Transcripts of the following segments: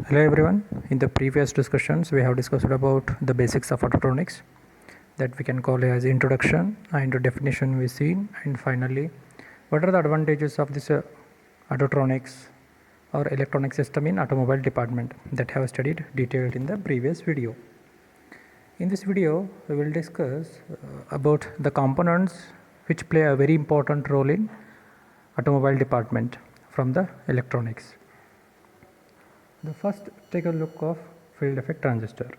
Hello everyone. In the previous discussions, we have discussed about the basics of autotronics that we can call as introduction and definition we've seen, and finally, what are the advantages of this autotronics or electronic system in automobile department that have studied detailed in the previous video. In this video, we will discuss about the components which play a very important role in automobile department from the electronics. The first, take a look of field effect transistor.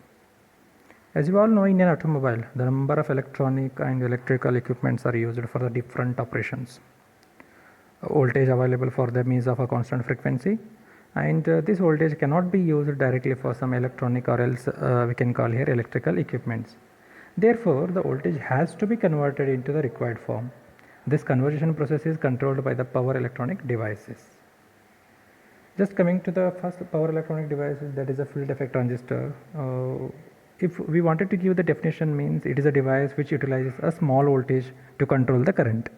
As you all know, in an automobile, the number of electronic and electrical equipments are used for the different operations. Voltage available for them is of a constant frequency, and this voltage cannot be used directly for some electronic or else we can call here electrical equipments. Therefore, the voltage has to be converted into the required form. This conversion process is controlled by the power electronic devices. Just coming to the first power electronic devices, that is a field effect transistor. If we wanted to give the definition, means it is a device which utilizes a small voltage to control the current.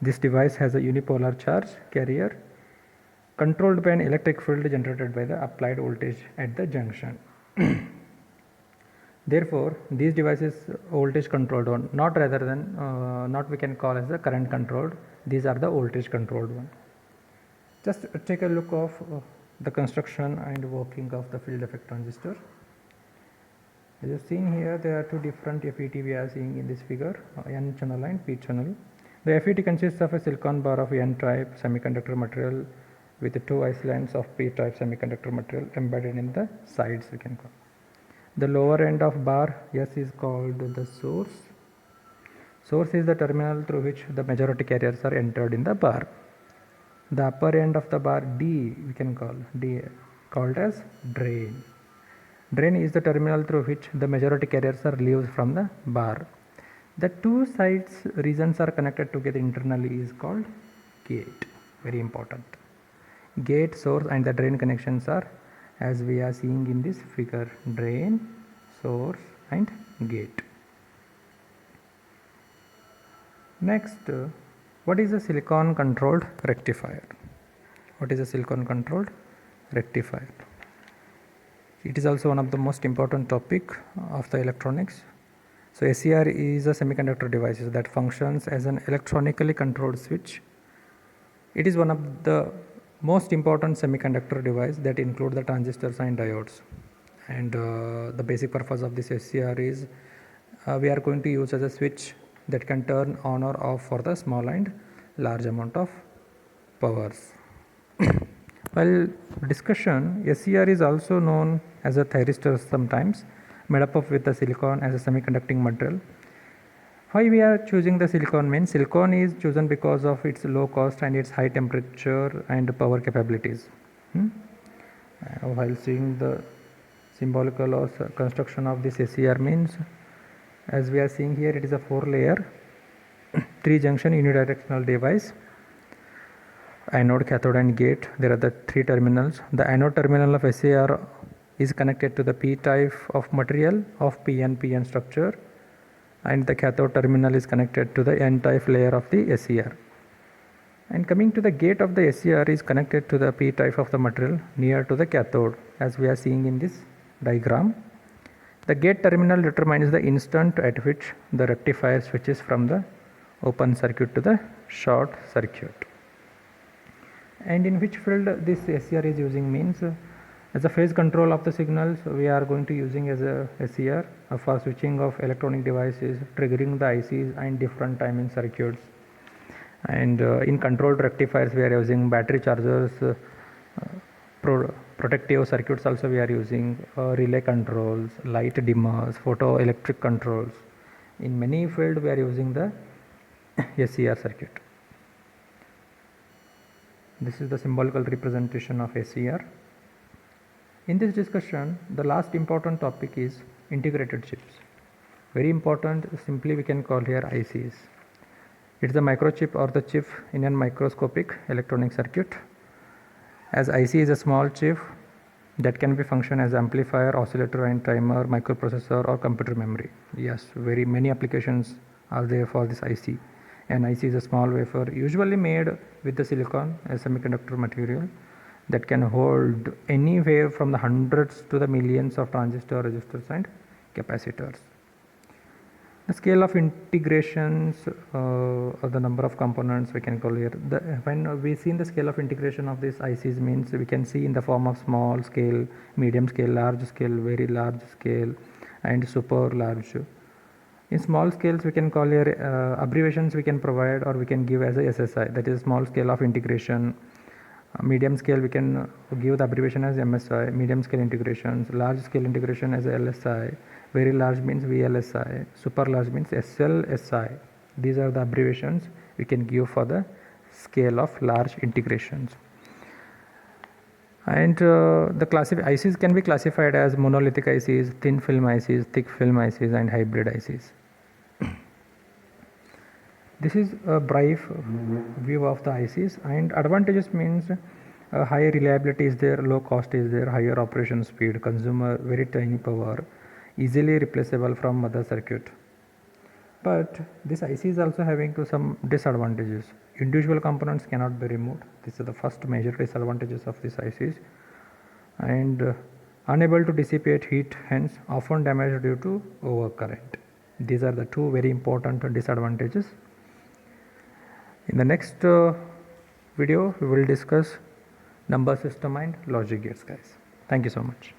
This device has a unipolar charge carrier controlled by an electric field generated by the applied voltage at the junction. Therefore, these devices voltage controlled one, not rather than not we can call as the current controlled. These are the voltage controlled one. Just take a look of the construction and working of the field effect transistor. As you have seen here, there are two different FET we are seeing in this figure, N channel and P channel. The FET consists of a silicon bar of N-type semiconductor material with two isolines of P-type semiconductor material embedded in the sides, we can call. The lower end of bar S is called the source. Source is the terminal through which the majority carriers are entered in the bar. The upper end of the bar D, we can call D, called as drain. Drain is the terminal through which the majority carriers are released from the bar. The two sides regions are connected together internally is called gate. Very important. Gate, source and the drain connections are as we are seeing in this figure: drain, source and gate. Next, what is a silicon controlled rectifier? What is a silicon controlled rectifier? It is also one of the most important topic of the electronics. So SCR is a semiconductor device that functions as an electronically controlled switch. It is one of the most important semiconductor device that include the transistors and diodes. And the basic purpose of this SCR is we are going to use as a switch that can turn on or off for the small and large amount of powers. While discussion, SCR is also known as a thyristor sometimes, made up of with the silicon as a semiconducting material. Why we are choosing the silicon means silicon is chosen because of its low cost and its high temperature and power capabilities. While seeing the symbolical or construction of this SCR means, as we are seeing here, it is a 4-layer 3-junction unidirectional device. Anode, cathode and gate, there are the 3 terminals. The anode terminal of SCR is connected to the P type of material of PN structure, and the cathode terminal is connected to the N type layer of the SCR. And coming to the gate of the SCR is connected to the P type of the material near to the cathode, as we are seeing in this diagram. The gate terminal determines the instant at which the rectifier switches from the open circuit to the short circuit. And in which field this SCR is using means, as a phase control of the signals, we are going to using as a SCR for switching of electronic devices, triggering the ICs and different timing circuits. And in controlled rectifiers, we are using battery chargers, protective circuits also we are using, relay controls, light dimmers, photoelectric controls. In many fields we are using the SCR circuit. This is the symbolical representation of SCR. In this discussion, the last important topic is integrated chips. Very important, simply we can call here ICs. It is the microchip or the chip in a microscopic electronic circuit. As IC is a small chip that can be function as amplifier, oscillator and timer, microprocessor or computer memory. Yes, very many applications are there for this IC. An IC is a small wafer usually made with the silicon as semiconductor material that can hold anywhere from the hundreds to the millions of transistor resistors and capacitors. The scale of integrations or the number of components we can call here. When we see in the scale of integration of these ICs means we can see in the form of small scale, medium scale, large scale, very large scale and super large. In small scales we can call here abbreviations we can provide or we can give as a SSI, that is small scale of integration. Medium scale we can give the abbreviation as MSI, medium scale integrations, large scale integration as LSI, very large means VLSI, super large means SLSI. These are the abbreviations we can give for the scale of large integrations. And the ICs can be classified as monolithic ICs, thin film ICs, thick film ICs and hybrid ICs. This is a brief view of the ICs, and advantages means high reliability is there, low cost is there, higher operation speed, consumer very tiny power, easily replaceable from mother circuit. But this IC is also having to some disadvantages. Individual components cannot be removed. This is the first major disadvantages of these ICs. And unable to dissipate heat, hence often damaged due to overcurrent. These are the two very important disadvantages. In the next video we will discuss number system and logic gates, guys. Thank you so much.